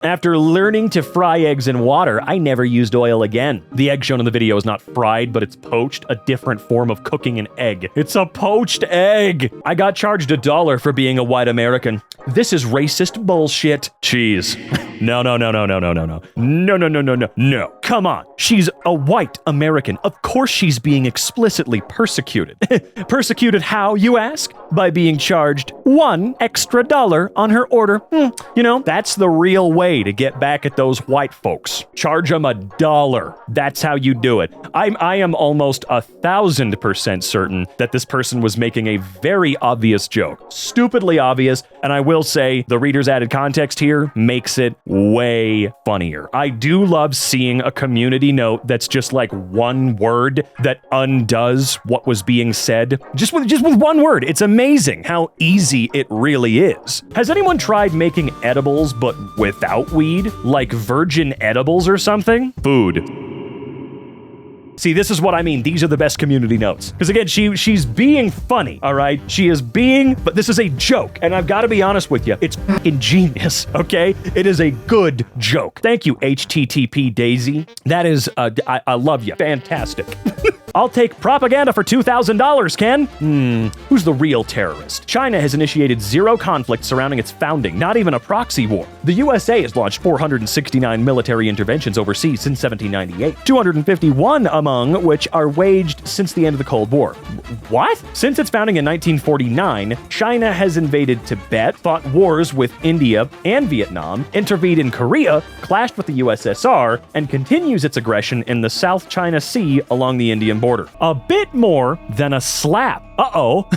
After learning to fry eggs in water, I never used oil again. The egg shown in the video is not fried, but it's poached, a different form of cooking an egg. It's a poached egg! I got charged $1 for being a white American. This is racist bullshit. Cheese. No. No. Come on. She's a white American. Of course she's being explicitly persecuted. Persecuted how, you ask? By being charged $1 extra on her order. You know, that's the real way to get back at those white folks. Charge them $1. That's how you do it. I am almost 1,000% certain that this person was making a very obvious joke. Stupidly obvious, and I will say the reader's added context here makes it way funnier. I do love seeing a community note that's just like one word that undoes what was being said. Just with one word. It's amazing how easy it really is. Has anyone tried making edibles but without weed? Like virgin edibles or something? Food. See, this is what I mean. These are the best community notes. Because again, she's being funny, all right? She is being, but this is a joke. And I've got to be honest with you, it's fucking genius, okay? It is a good joke. Thank you, HTTP Daisy. That is, I love you. Fantastic. I'll take propaganda for $2,000, Ken. Who's the real terrorist? China has initiated 0 conflicts surrounding its founding, not even a proxy war. The USA has launched 469 military interventions overseas since 1798, 251 among which are waged since the end of the Cold War. What? Since its founding in 1949, China has invaded Tibet, fought wars with India and Vietnam, intervened in Korea, clashed with the USSR, and continues its aggression in the South China Sea along the Indian border. A bit more than a slap. Uh-oh.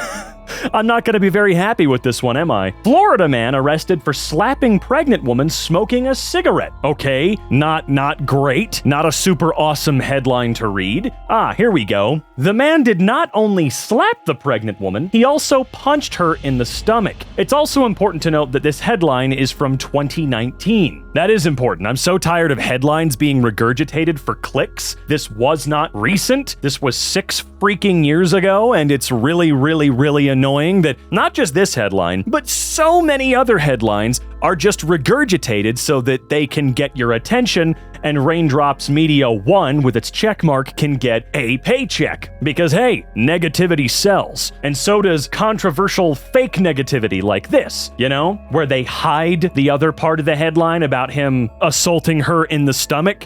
I'm not going to be very happy with this one, am I? Florida man arrested for slapping pregnant woman smoking a cigarette. Okay, not great. Not a super awesome headline to read. Here we go. The man did not only slap the pregnant woman, he also punched her in the stomach. It's also important to note that this headline is from 2019. That is important. I'm so tired of headlines being regurgitated for clicks. This was not recent. This was 6 freaking years ago, and it's really annoying that not just this headline, but so many other headlines are just regurgitated so that they can get your attention, and Raindrops Media 1 with its checkmark can get a paycheck. Because hey, negativity sells. And so does controversial fake negativity like this, you know? Where they hide the other part of the headline about him assaulting her in the stomach.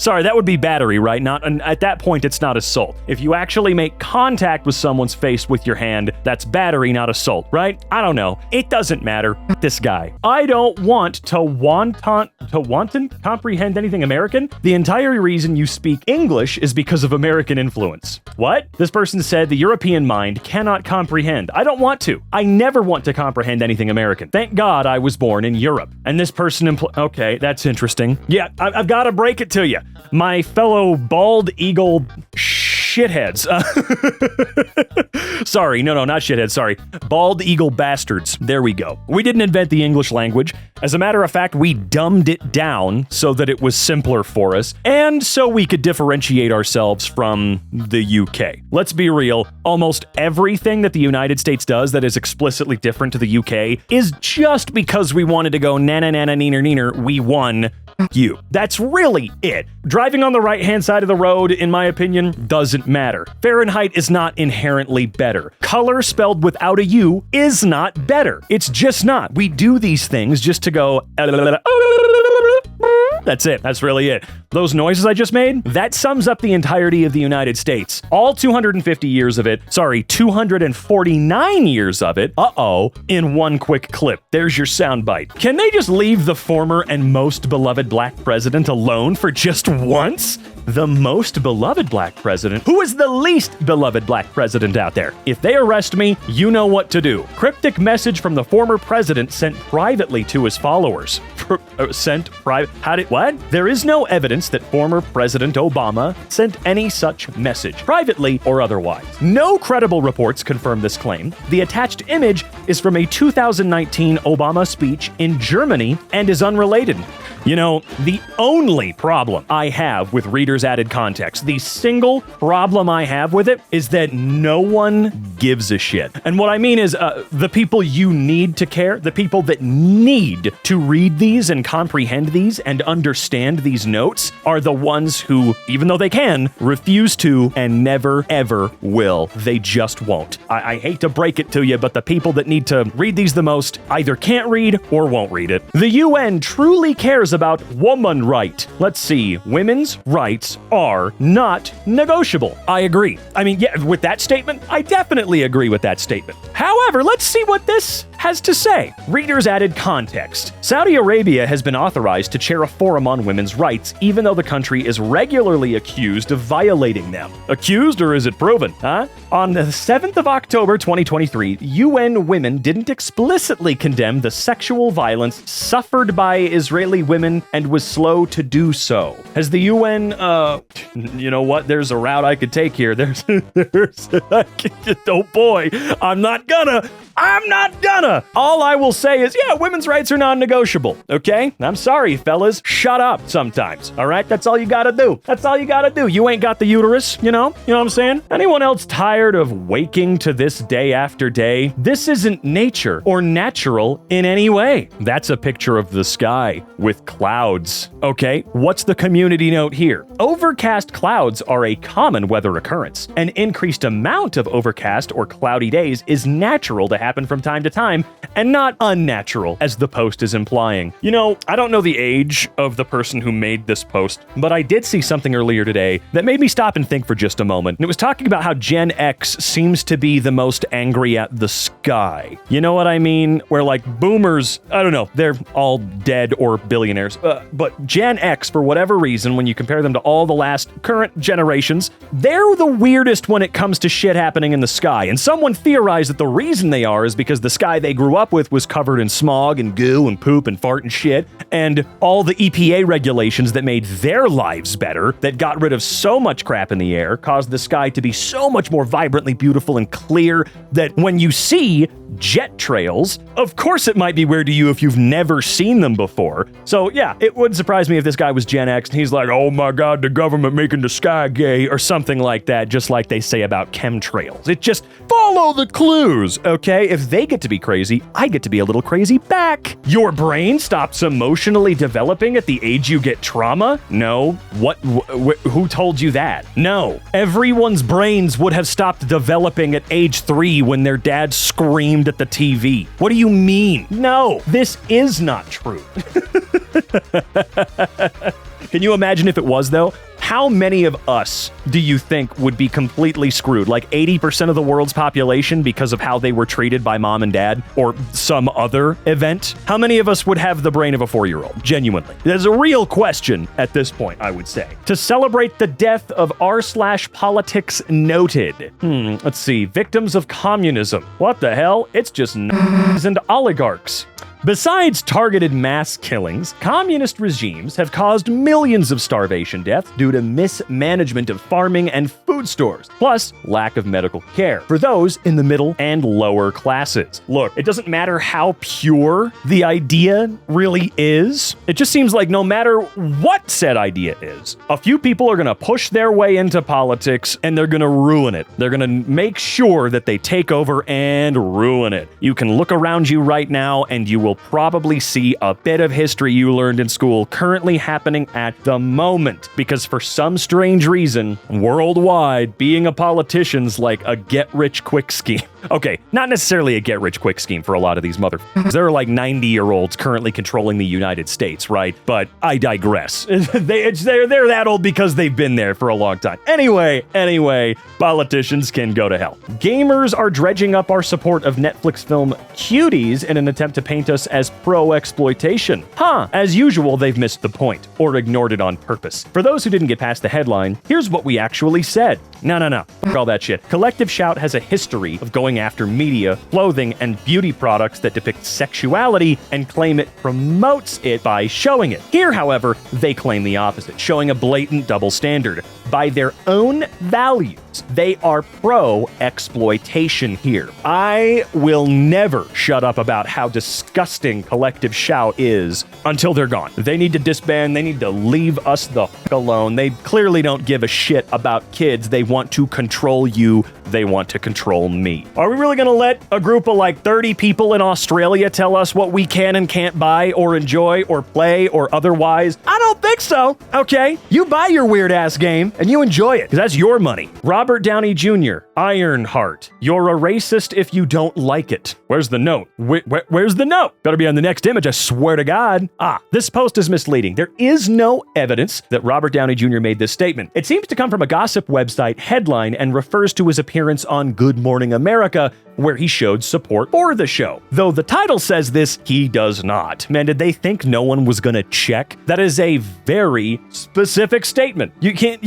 Sorry, that would be battery, right? And at that point, it's not assault. If you actually make contact with someone's face with your hand, that's battery, not assault, right? I don't know. It doesn't matter. This guy. I don't want to wanton comprehend anything American. The entire reason you speak English is because of American influence. What? This person said the European mind cannot comprehend. I don't want to. I never want to comprehend anything American. Thank God I was born in Europe. And this person okay, that's interesting. Yeah, I've got to break it to you. My fellow bald eagle shitheads. Sorry, no, not shitheads, sorry. Bald eagle bastards. There we go. We didn't invent the English language. As a matter of fact, we dumbed it down so that it was simpler for us, and so we could differentiate ourselves from the UK. Let's be real, almost everything that the United States does that is explicitly different to the UK is just because we wanted to go nana-nana-neener-neener, we won. You. That's really it. Driving on the right-hand side of the road, in my opinion, doesn't matter. Fahrenheit is not inherently better. Color spelled without a U is not better. It's just not. We do these things just to go... That's it. That's really it. Those noises I just made, that sums up the entirety of the United States. All 250 years of it, 249 years of it, in one quick clip. There's your soundbite. Can they just leave the former and most beloved black president alone for just once? The most beloved black president? Who is the least beloved black president out there? If they arrest me, you know what to do. Cryptic message from the former president sent privately to his followers. Sent private? What? There is no evidence that former President Obama sent any such message, privately or otherwise. No credible reports confirm this claim. The attached image is from a 2019 Obama speech in Germany and is unrelated. You know, the only problem I have with readers added context, the single problem I have with it is that no one gives a shit. And what I mean is the people you need to care, the people that need to read these and comprehend these and understand these notes are the ones who, even though they can, refuse to and never ever will. They just won't. I hate to break it to you, but the people that need to read these the most either can't read or won't read it. The UN truly cares about woman right. Let's see, women's rights are not negotiable. I agree. I mean, yeah, with that statement, I definitely agree with that statement. However, let's see what this has to say. Readers added context. Saudi Arabia has been authorized to chair a forum on women's rights, even though the country is regularly accused of violating them. Accused, or is it proven, huh? On the 7th of October 2023, UN Women didn't explicitly condemn the sexual violence suffered by Israeli women and was slow to do so. Has the UN, you know what? There's a route I could take here. Oh boy, I'm not gonna. All I will say is, yeah, women's rights are non-negotiable, okay? I'm sorry, fellas. Shut up sometimes, all right? That's all you gotta do. You ain't got the uterus, you know? You know what I'm saying? Anyone else tired of waking to this day after day? This isn't nature or natural in any way. That's a picture of the sky with clouds, okay? What's the community note here? Overcast clouds are a common weather occurrence. An increased amount of overcast or cloudy days is natural to happen from time to time, and not unnatural, as the post is implying. You know, I don't know the age of the person who made this post, but I did see something earlier today that made me stop and think for just a moment. And it was talking about how Gen X seems to be the most angry at the sky. You know what I mean? Where like boomers, I don't know, they're all dead or billionaires. But Gen X, for whatever reason, when you compare them to all the last current generations, they're the weirdest when it comes to shit happening in the sky. And someone theorized that the reason they are is because the sky they grew up with was covered in smog and goo and poop and fart and shit, and all the EPA regulations that made their lives better, that got rid of so much crap in the air, caused the sky to be so much more vibrantly beautiful and clear that when you see jet trails, of course it might be weird to you if you've never seen them before. So yeah, it wouldn't surprise me if this guy was Gen X and he's like, oh my god, the government making the sky gay, or something like that, just like they say about chemtrails. It just follow the clues, okay? If they get to be crazy, I get to be a little crazy back. Your brain stops emotionally developing at the age you get trauma? No. Who told you that? No. Everyone's brains would have stopped developing at age 3 when their dad screamed at the TV. What do you mean? No, this is not true. Can you imagine if it was, though? How many of us do you think would be completely screwed? Like 80% of the world's population because of how they were treated by mom and dad or some other event? How many of us would have the brain of a 4-year-old? Genuinely. There's a real question at this point, I would say. To celebrate the death of r/politics noted. Let's see. Victims of communism. What the hell? It's just and oligarchs. Besides targeted mass killings, communist regimes have caused millions of starvation deaths due to mismanagement of farming and food stores, plus lack of medical care for those in the middle and lower classes. Look, it doesn't matter how pure the idea really is. It just seems like no matter what said idea is, a few people are going to push their way into politics and they're going to ruin it. They're going to make sure that they take over and ruin it. You can look around you right now and you will probably see a bit of history you learned in school currently happening at the moment, because for some strange reason, worldwide, being a politician's like a get-rich-quick scheme. Okay, not necessarily a get-rich-quick scheme for a lot of these motherfuckers. There are like 90-year-olds currently controlling the United States, right? But I digress. They're that old because they've been there for a long time. Anyway, politicians can go to hell. Gamers are dredging up our support of Netflix film Cuties in an attempt to paint us as pro-exploitation. As usual, they've missed the point, or ignored it on purpose. For those who didn't get past the headline, here's what we actually said. No. Fuck all that shit. Collective Shout has a history of going after media, clothing, and beauty products that depict sexuality and claim it promotes it by showing it. Here, however, they claim the opposite, showing a blatant double standard. by their own values, they are pro-exploitation here. I will never shut up about how disgusting Collective Shout is until they're gone. They need to disband. They need to leave us the f*** alone. They clearly don't give a shit about kids. They want to control you. They want to control me. Are we really going to let a group of like 30 people in Australia tell us what we can and can't buy or enjoy or play or otherwise? I don't think so. Okay, you buy your weird ass game and you enjoy it because that's your money. Robert Downey Jr., Ironheart. You're a racist if you don't like it. Where's the note? Where's the note? Gotta be on the next image, I swear to God. This post is misleading. There is no evidence that Robert Downey Jr. made this statement. It seems to come from a gossip website headline and refers to his appearance on Good Morning America, where he showed support for the show. Though the title says this, he does not. Man, did they think no one was gonna check? That is a very specific statement. You can't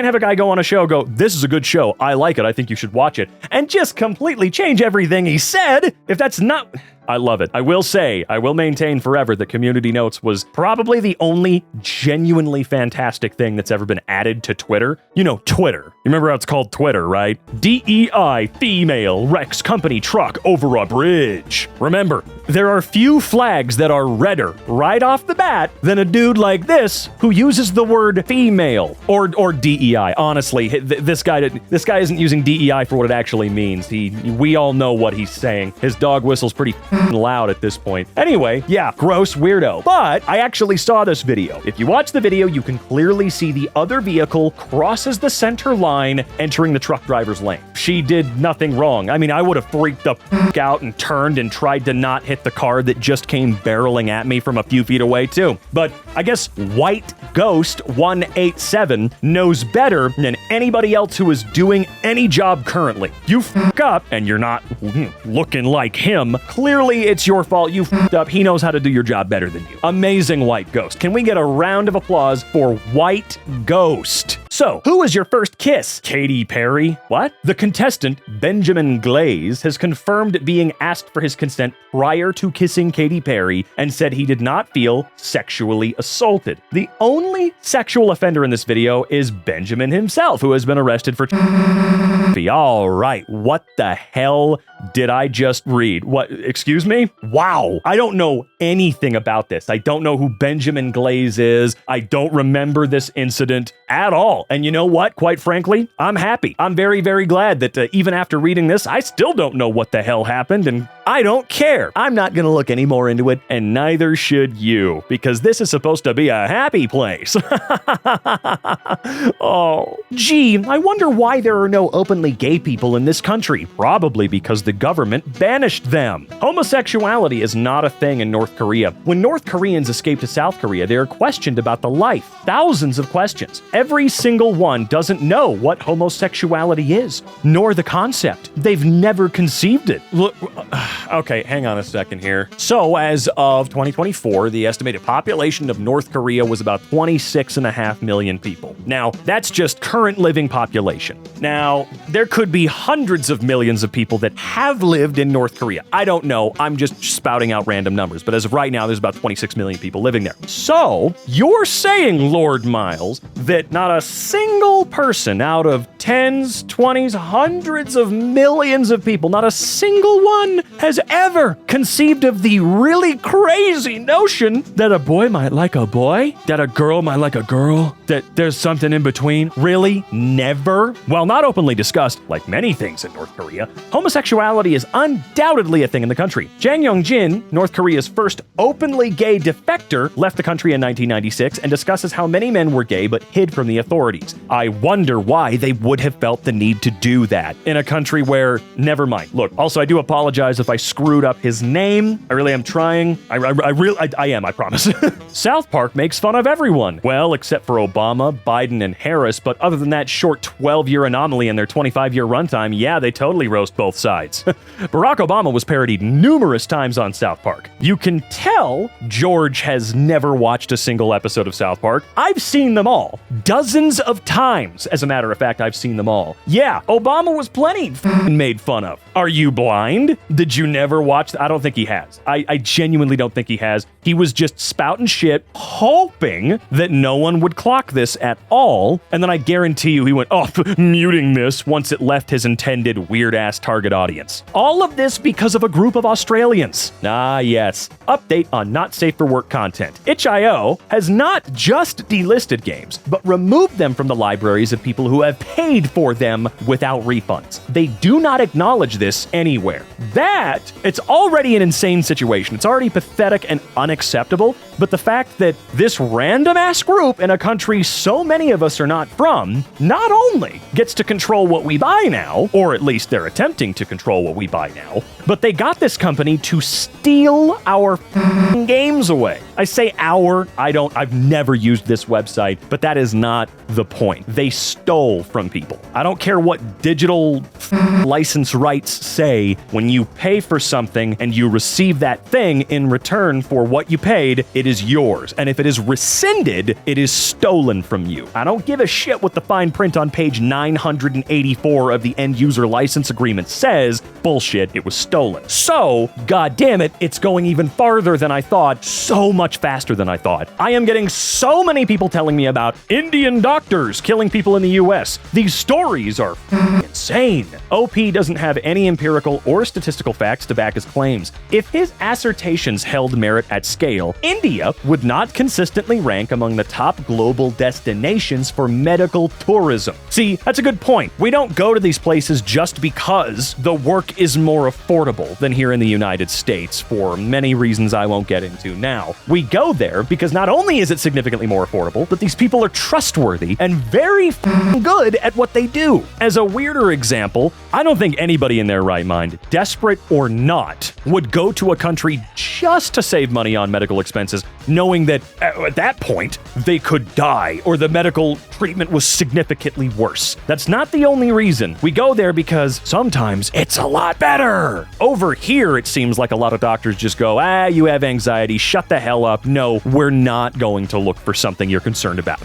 have a guy go on a show, go, this is a good show, I like it, I think you should watch it, and just completely change everything he said. If that's not... I love it. I will maintain forever that Community Notes was probably the only genuinely fantastic thing that's ever been added to Twitter. You know, Twitter. You remember how it's called Twitter, right? DEI, female, wrecks company truck over a bridge. Remember, there are few flags that are redder right off the bat than a dude like this who uses the word female or DEI. Honestly, this guy isn't using DEI for what it actually means. We all know what he's saying. His dog whistle's pretty loud at this point. Anyway, yeah, gross weirdo. But I actually saw this video. If you watch the video, you can clearly see the other vehicle crosses the center line, entering the truck driver's lane. She did nothing wrong. I mean, I would have freaked the f*** out and turned and tried to not hit the car that just came barreling at me from a few feet away too. But I guess White Ghost 187 knows better than anybody else who is doing any job currently. You f*** up and you're not looking like him. Clearly it's your fault. You f***ed up. He knows how to do your job better than you. Amazing, White Ghost. Can we get a round of applause for White Ghost? So, who was your first kiss? Katy Perry? What? The contestant, Benjamin Glaze, has confirmed being asked for his consent prior to kissing Katy Perry and said he did not feel sexually assaulted. The only sexual offender in this video is Benjamin himself, who has been arrested for... All right, what the hell did I just read? What, excuse me? Wow, I don't know anything about this. I don't know who Benjamin Glaze is. I don't remember this incident at all. And you know what? Quite frankly, I'm happy. I'm very, very glad that even after reading this, I still don't know what the hell happened, and I don't care. I'm not gonna look any more into it, and neither should you, because this is supposed to be a happy place. Oh, gee, I wonder why there are no openly gay people in this country. Probably because the government banished them. Homosexuality is not a thing in North Korea. When North Koreans escape to South Korea, they are questioned about the life. Thousands of questions. Every single one doesn't know what homosexuality is, nor the concept. They've never conceived it. Look, okay, hang on a second here. So, as of 2024, the estimated population of North Korea was about 26.5 million people. Now, that's just current living population. Now, there could be hundreds of millions of people that have lived in North Korea. I don't know. I'm just spouting out random numbers. But as of right now, there's about 26 million people living there. So, you're saying, Lord Miles, that not a single person out of tens, 20s, hundreds of millions of people, not a single one has ever conceived of the really crazy notion that a boy might like a boy, that a girl might like a girl, that there's something in between. Really? Never? While not openly discussed, like many things in North Korea, homosexuality is undoubtedly a thing in the country. Jang Young-jin, North Korea's first openly gay defector, left the country in 1996 and discusses how many men were gay but hid from the authorities. I wonder why they would have felt the need to do that in a country where, never mind. Look, also I do apologize if I screwed up his name. I really am trying. I am, I promise. South Park makes fun of everyone. Well, except for Obama, Biden, and Harris, but other than that short 12-year anomaly in their 25-year runtime, yeah, they totally roast both sides. Barack Obama was parodied numerous times on South Park. You can tell George has never watched a single episode of South Park. I've seen them all. Dozens of times, as a matter of fact, I've seen them all. Yeah, Obama was plenty made fun of. Are you blind? Did you you never watch? I don't think he has. I genuinely don't think he has. He was just spouting shit, hoping that no one would clock this at all. And then I guarantee you he went off muting this once it left his intended weird-ass target audience. All of this because of a group of Australians. Ah, yes. Update on not safe for work content. itch.io has not just delisted games, but removed them from the libraries of people who have paid for them without refunds. They do not acknowledge this anywhere. It's already an insane situation. It's already pathetic and unacceptable, but the fact that this random-ass group in a country so many of us are not from, not only gets to control what we buy now, or at least they're attempting to control what we buy now, but they got this company to steal our games away. I say our, I've never used this website, but that is not the point. They stole from people. I don't care what digital license rights say. When you pay for something and you receive that thing in return for what you paid, it is yours. And if it is rescinded, it is stolen from you. I don't give a shit what the fine print on page 984 of the end user license agreement says. Bullshit, it was stolen. So, god damn it, it's going even farther than I thought, so much faster than I thought. I am getting so many people telling me about Indian doctors killing people in the US. These stories are insane. OP doesn't have any empirical or statistical facts to back his claims. If his assertions held merit at scale, India would not consistently rank among the top global destinations for medical tourism. See, that's a good point. We don't go to these places just because the work is more affordable than here in the United States for many reasons I won't get into now. We go there because not only is it significantly more affordable, but these people are trustworthy and very good at what they do. As a weirder example, I don't think anybody in their right mind, desperate or not, would go to a country just to save money on medical expenses, knowing that at that point they could die or the medical treatment was significantly worse. That's not the only reason. We go there because sometimes it's a lot better. Over here, it seems like a lot of doctors just go, you have anxiety, shut the hell up. No, we're not going to look for something you're concerned about.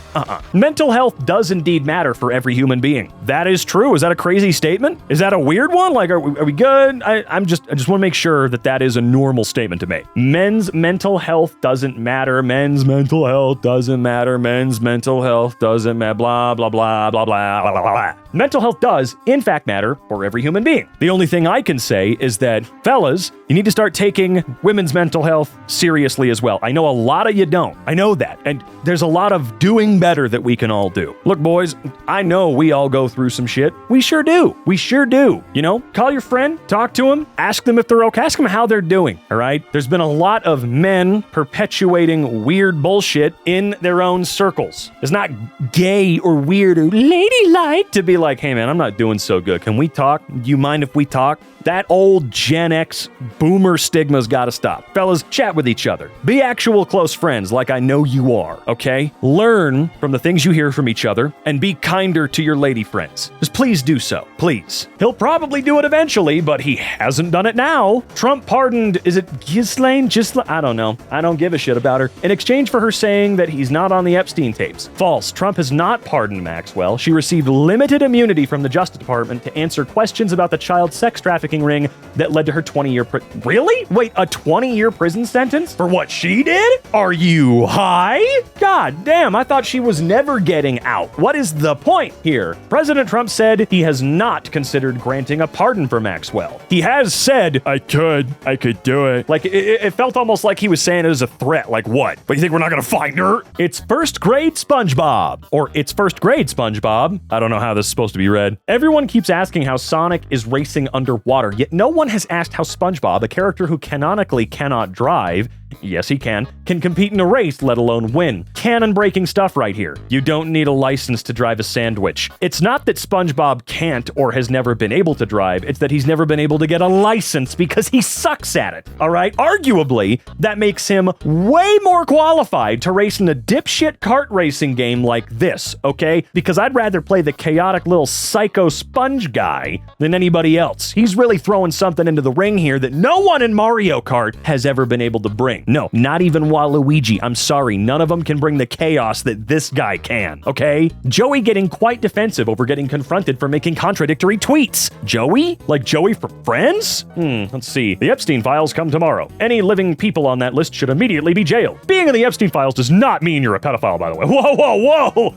Mental health does indeed matter for every human being. That is true. Is that a crazy statement? Is that a weird one? Like, are we good? I just want to make sure that is a normal statement to make. Men's mental health doesn't matter. Men's mental health doesn't matter. Men's mental health doesn't matter. Blah, blah, blah, blah, blah, blah, blah, blah. Mental health does, in fact, matter for every human being. The only thing I can say is that, fellas, you need to start taking women's mental health seriously as well. I know a lot of you don't. I know that. And there's a lot of doing better that we can all do. Look, boys, I know we all go through some shit. We sure do. We sure do. You know, call your friend, talk to them, ask them if they're okay, ask them how they're doing, all right? There's been a lot of men perpetuating weird bullshit in their own circles. It's not gay or weird or ladylike to be like, hey man, I'm not doing so good. Can we talk? Do you mind if we talk? That old Gen X boomer stigma's gotta stop. Fellas, chat with each other. Be actual close friends like I know you are, okay? Learn from the things you hear from each other and be kinder to your lady friends. Just please do so. Please. He'll probably do it eventually, but he hasn't done it now. Trump pardoned, is it Ghislaine? I don't know. I don't give a shit about her. In exchange for her saying that he's not on the Epstein tapes. False. Trump has not pardoned Maxwell. She received limited immunity from the Justice Department to answer questions about the child sex trafficking ring that led to her 20-year Really? Wait, a 20-year prison sentence? For what she did? Are you high? God damn, I thought she was never getting out. What is the point here? President Trump said he has not considered granting a pardon for Maxwell. He has said, I could do it. Like, it felt almost like he was saying it as a threat. Like, what? But you think we're not gonna find her? It's first grade SpongeBob. Or it's first grade SpongeBob. I don't know how this is supposed to be read. Everyone keeps asking how Sonic is racing underwater, yet no one has asked how SpongeBob, a character who canonically cannot drive, yes he can compete in a race, let alone win. Canon-breaking stuff right here. You don't need a license to drive a sandwich. It's not that SpongeBob can't or has never been able to drive, it's that he's never been able to get a license because he sucks at it, alright? Arguably, that makes him way more qualified to race in a dipshit kart racing game like this, okay? Because I'd rather play the chaotic little psycho sponge guy than anybody else. He's really throwing something into the ring here that no one in Mario Kart has ever been able to bring. thing. No, not even Waluigi. I'm sorry, none of them can bring the chaos that this guy can, okay? Joey getting quite defensive over getting confronted for making contradictory tweets. Joey? Like Joey from Friends? Let's see. The Epstein files come tomorrow. Any living people on that list should immediately be jailed. Being in the Epstein files does not mean you're a pedophile, by the way. Whoa, whoa, whoa!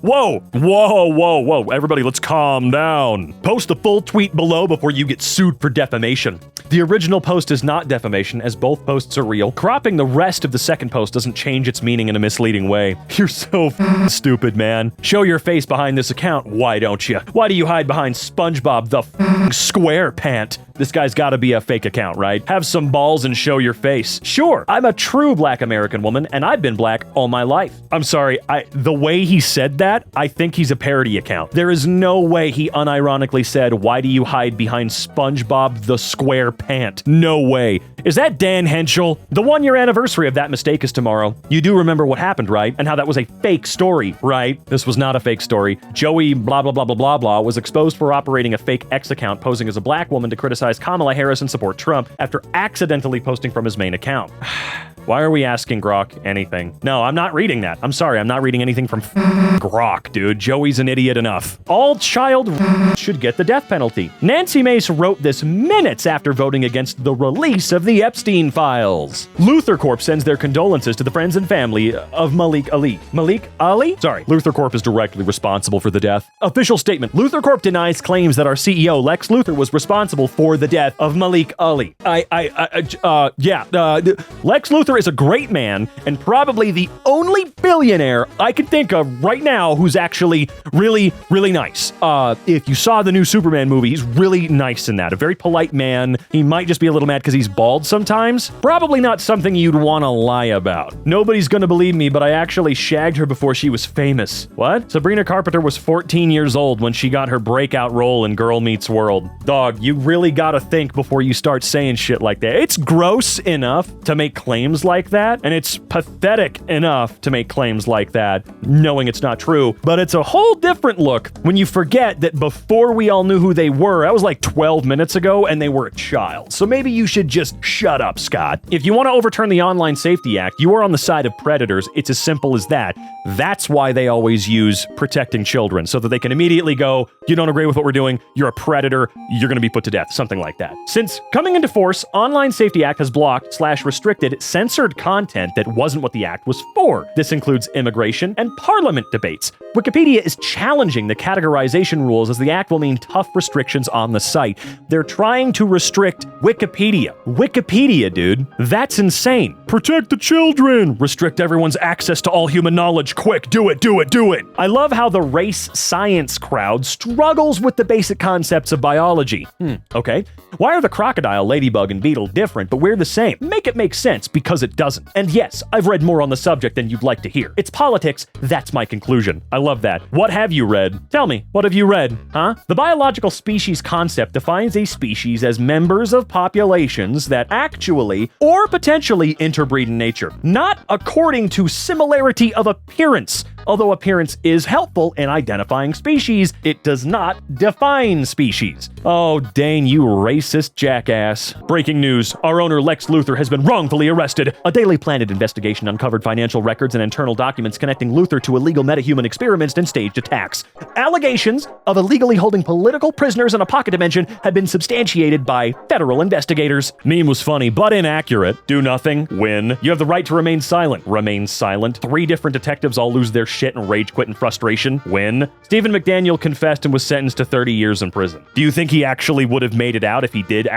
Whoa, whoa, whoa, whoa. Everybody, let's calm down. Post the full tweet below before you get sued for defamation. The original post is not defamation, as both posts are real. Cropping the rest of the second post doesn't change its meaning in a misleading way. You're so stupid, man. Show your face behind this account, why don't you? Why do you hide behind SpongeBob the square pant? This guy's gotta be a fake account, right? Have some balls and show your face. Sure, I'm a true black American woman, and I've been black all my life. I'm sorry, the way he said that, I think he's a parody account. There is no way he unironically said, why do you hide behind SpongeBob the square pant? No way. Is that Dan Henschel? The 1-year anniversary of that mistake is tomorrow. You do remember what happened, right? And how that was a fake story, right? This was not a fake story. Joey blah blah blah blah blah blah was exposed for operating a fake X account posing as a black woman to criticize Kamala Harris and support Trump after accidentally posting from his main account. Why are we asking Grok anything? No, I'm not reading that. I'm sorry, I'm not reading anything from Grok, dude. Joey's an idiot enough. All child should get the death penalty. Nancy Mace wrote this minutes after voting against the release of the Epstein files. Luther Corp sends their condolences to the friends and family of Malik Ali. Malik Ali? Sorry, Luther Corp is directly responsible for the death. Official statement. Luther Corp denies claims that our CEO, Lex Luthor, was responsible for the death of Malik Ali. Lex Luthor is a great man and probably the only billionaire I can think of right now who's actually really, really nice. If you saw the new Superman movie, he's really nice in that. A very polite man. He might just be a little mad because he's bald sometimes. Probably not something you'd want to lie about. Nobody's gonna believe me, but I actually shagged her before she was famous. What? Sabrina Carpenter was 14 years old when she got her breakout role in Girl Meets World. Dog, you really gotta think before you start saying shit like that. It's gross enough to make claims like that, and it's pathetic enough to make claims like that, knowing it's not true, but it's a whole different look when you forget that before we all knew who they were, that was like 12 minutes ago, and they were a child. So maybe you should just shut up, Scott. If you want to overturn the Online Safety Act, you are on the side of predators. It's as simple as that. That's why they always use protecting children, so that they can immediately go, you don't agree with what we're doing, you're a predator, you're going to be put to death, something like that. Since coming into force, Online Safety Act has blocked/restricted censored content that wasn't what the act was for. This includes immigration and parliament debates. Wikipedia is challenging the categorization rules as the act will mean tough restrictions on the site. They're trying to restrict Wikipedia. Wikipedia, dude. That's insane. Protect the children! Restrict everyone's access to all human knowledge. Quick, do it, do it, do it! I love how the race science crowd struggles with the basic concepts of biology. Okay. Why are the crocodile, ladybug, and beetle different, but we're the same? Make it make sense, because it doesn't. And yes, I've read more on the subject than you'd like to hear. It's politics, that's my conclusion. I love that. What have you read? Tell me, what have you read? Huh? The biological species concept defines a species as members of populations that actually or potentially interbreed in nature, not according to similarity of appearance. Although appearance is helpful in identifying species, it does not define species. Oh, Dane, you racist jackass. Breaking news. Our owner Lex Luthor has been wrongfully arrested. A Daily Planet investigation uncovered financial records and internal documents connecting Luthor to illegal metahuman experiments and staged attacks. Allegations of illegally holding political prisoners in a pocket dimension have been substantiated by federal investigators. Meme was funny, but inaccurate. Do nothing. Win. You have the right to remain silent. Remain silent. 3 different detectives all lose their shit and rage quit in frustration. Win. Stephen McDaniel confessed and was sentenced to 30 years in prison. Do you think he actually would have made it out if he did?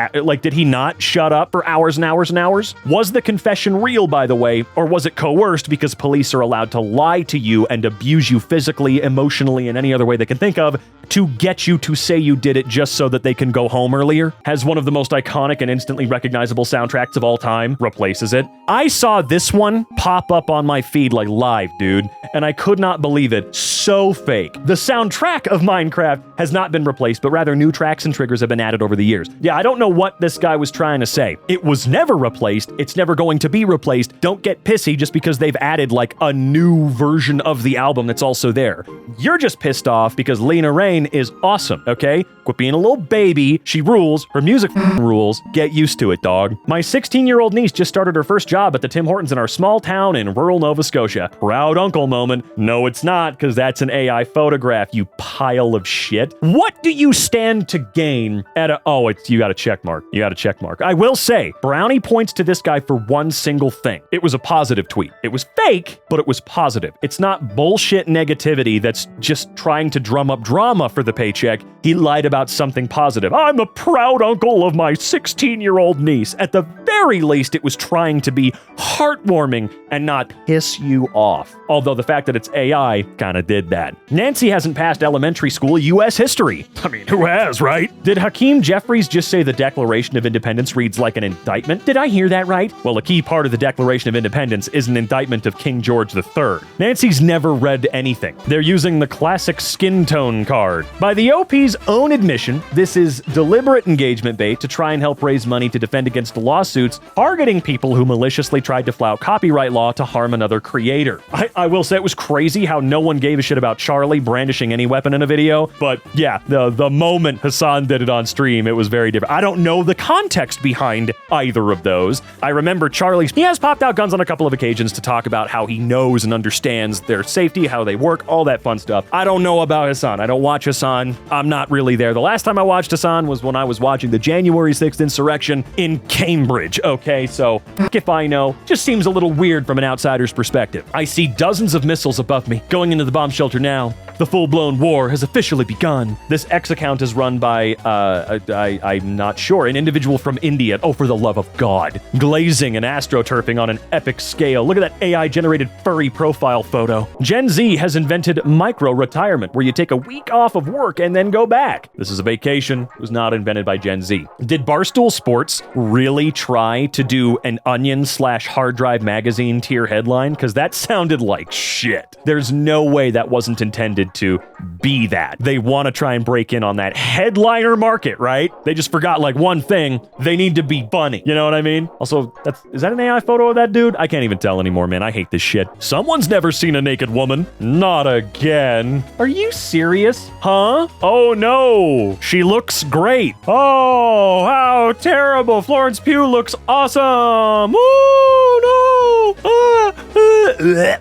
Did he not shut up for hours and hours and hours? Was the confession real, by the way, or was it coerced because police are allowed to lie to you and abuse you physically, emotionally, and any other way they can think of to get you to say you did it just so that they can go home earlier? Has one of the most iconic and instantly recognizable soundtracks of all time, replaces it. I saw this one pop up on my feed like live, dude, and I could not believe it. So so fake. The soundtrack of Minecraft has not been replaced, but rather new tracks and triggers have been added over the years. Yeah, I don't know what this guy was trying to say. It was never replaced. It's never going to be replaced. Don't get pissy just because they've added like a new version of the album that's also there. You're just pissed off because Lena Raine is awesome, okay? Quit being a little baby. She rules. Her music rules. Get used to it, dog. My 16-year-old niece just started her first job at the Tim Hortons in our small town in rural Nova Scotia. Proud uncle moment. No, it's not, because that's an AI photograph, you pile of shit. What do you stand to gain at a... Oh, you got a check mark. You got a check mark. I will say, Brownie points to this guy for one single thing. It was a positive tweet. It was fake, but it was positive. It's not bullshit negativity that's just trying to drum up drama for the paycheck. He lied about something positive. I'm a proud uncle of my 16-year-old niece. At the very least, it was trying to be heartwarming and not piss you off. Although the fact that it's AI kind of did that. Nancy hasn't passed elementary school U.S. history. I mean, who has, right? Did Hakeem Jeffries just say the Declaration of Independence reads like an indictment? Did I hear that right? Well, a key part of the Declaration of Independence is an indictment of King George III. Nancy's never read anything. They're using the classic skin tone card. By the OP's own admission, this is deliberate engagement bait to try and help raise money to defend against lawsuits targeting people who maliciously tried to flout copyright law to harm another creator. I will say it was crazy how no one gave a shit about Charlie brandishing any weapon in a video, but yeah, the moment Hassan did it on stream, it was very different. I don't know the context behind either of those. I remember he has popped out guns on a couple of occasions to talk about how he knows and understands their safety, how they work, all that fun stuff. I don't know about Hassan. I don't watch Hassan. I'm not really there. The last time I watched Hassan was when I was watching the January 6th insurrection in Cambridge, okay? So, if I know, just seems a little weird from an outsider's perspective. I see dozens of missiles above me going into the bomb shelter now. The full-blown war has officially begun. This X account is run by, I'm not sure, an individual from India. Oh, for the love of God. Glazing and astroturfing on an epic scale. Look at that AI-generated furry profile photo. Gen Z has invented micro-retirement, where you take a week off of work and then go back. This is a vacation. It was not invented by Gen Z. Did Barstool Sports really try to do an Onion/Hard Drive magazine tier headline? Because that sounded like shit. There's no way that wasn't intended to be that. They want to try and break in on that headliner market, right? They just forgot like one thing. They need to be funny. You know what I mean? Also, is that an AI photo of that dude? I can't even tell anymore, man. I hate this shit. Someone's never seen a naked woman. Not again. Are you serious? Huh? Oh no. She looks great. Oh, how terrible. Florence Pugh looks awesome. Oh no.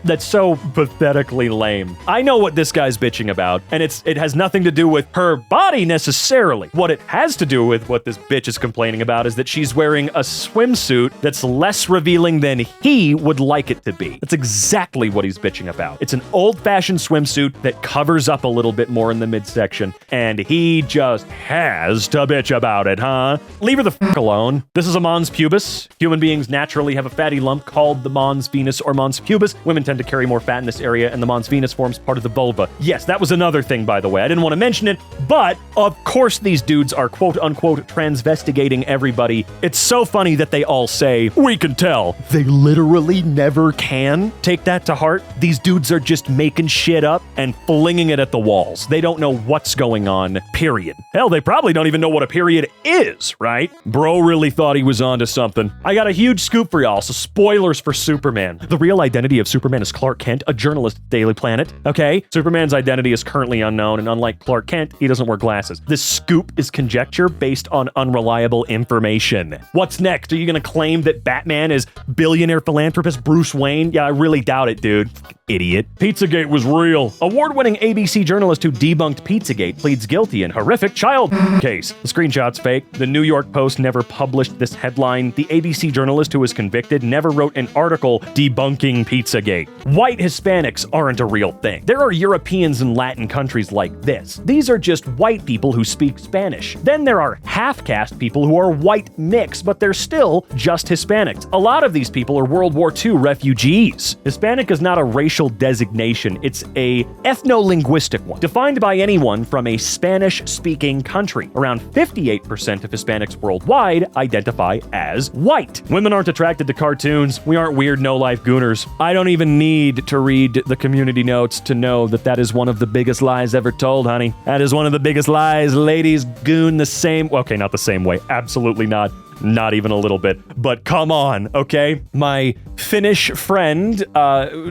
That's so pathetically lame. I know what this guy's bitching about, and it has nothing to do with her body necessarily. What it has to do with, what this bitch is complaining about, is that she's wearing a swimsuit that's less revealing than he would like it to be. That's exactly what he's bitching about. It's an old-fashioned swimsuit that covers up a little bit more in the midsection, and he just has to bitch about it, huh? Leave her the f*** alone. This is a mons pubis. Human beings naturally have a fatty lump called the mons venus or mons pubis. Women tend to carry more fat in this area, and the mons venus forms part of the vulva. Yes, that was another thing, by the way. I didn't want to mention it, but of course these dudes are quote-unquote transvestigating everybody. It's so funny that they all say, we can tell. They literally never can. Take that to heart. These dudes are just making shit up and flinging it at the walls. They don't know what's going on, period. Hell, they probably don't even know what a period is, right? Bro really thought he was onto something. I got a huge scoop for y'all, so spoilers for Superman. The real identity of Superman is Clark Kent, a journalist at Daily Planet, okay? Superman's identity is currently unknown, and unlike Clark Kent, he doesn't wear glasses. This scoop is conjecture based on unreliable information. What's next? Are you gonna claim that Batman is billionaire philanthropist Bruce Wayne? Yeah, I really doubt it, dude. Idiot. Pizzagate was real. Award-winning ABC journalist who debunked Pizzagate pleads guilty in horrific child case. The screenshot's fake. The New York Post never published this headline. The ABC journalist who was convicted never wrote an article debunking Pizzagate. White Hispanics aren't a real thing. There are Europeans and Latin countries like this. These are just white people who speak Spanish. Then there are half-caste people who are white mix, but they're still just Hispanics. A lot of these people are World War II refugees. Hispanic is not a racial official designation. It's a ethno-linguistic one, defined by anyone from a Spanish-speaking country. Around 58% of Hispanics worldwide identify as white. Women aren't attracted to cartoons. We aren't weird no-life gooners. I don't even need to read the community notes to know that that is one of the biggest lies ever told, honey. That is one of the biggest lies. Ladies goon the same... Okay, not the same way. Absolutely not. Not even a little bit. But come on, okay? My Finnish friend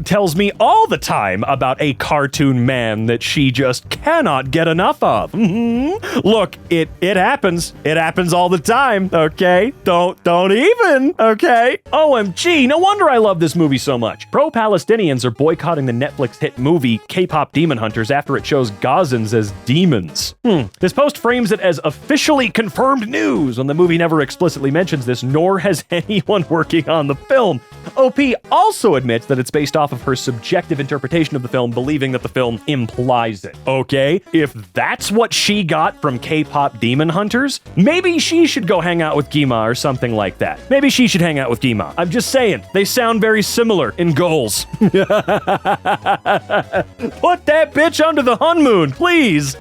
tells me all the time about a cartoon man that she just cannot get enough of. Look, it happens. It happens all the time, okay? Don't even, okay? OMG, no wonder I love this movie so much. Pro-Palestinians are boycotting the Netflix hit movie K-pop Demon Hunters after it shows Gazans as demons. This post frames it as officially confirmed news when the movie never explicitly mentions this, nor has anyone working on the film. OP also admits that it's based off of her subjective interpretation of the film, believing that the film implies it. Okay, if that's what she got from K-pop Demon Hunters, maybe she should go hang out with Gima or something like that. Maybe she should hang out with Gima. I'm just saying, they sound very similar in goals. Put that bitch under the honeymoon, please.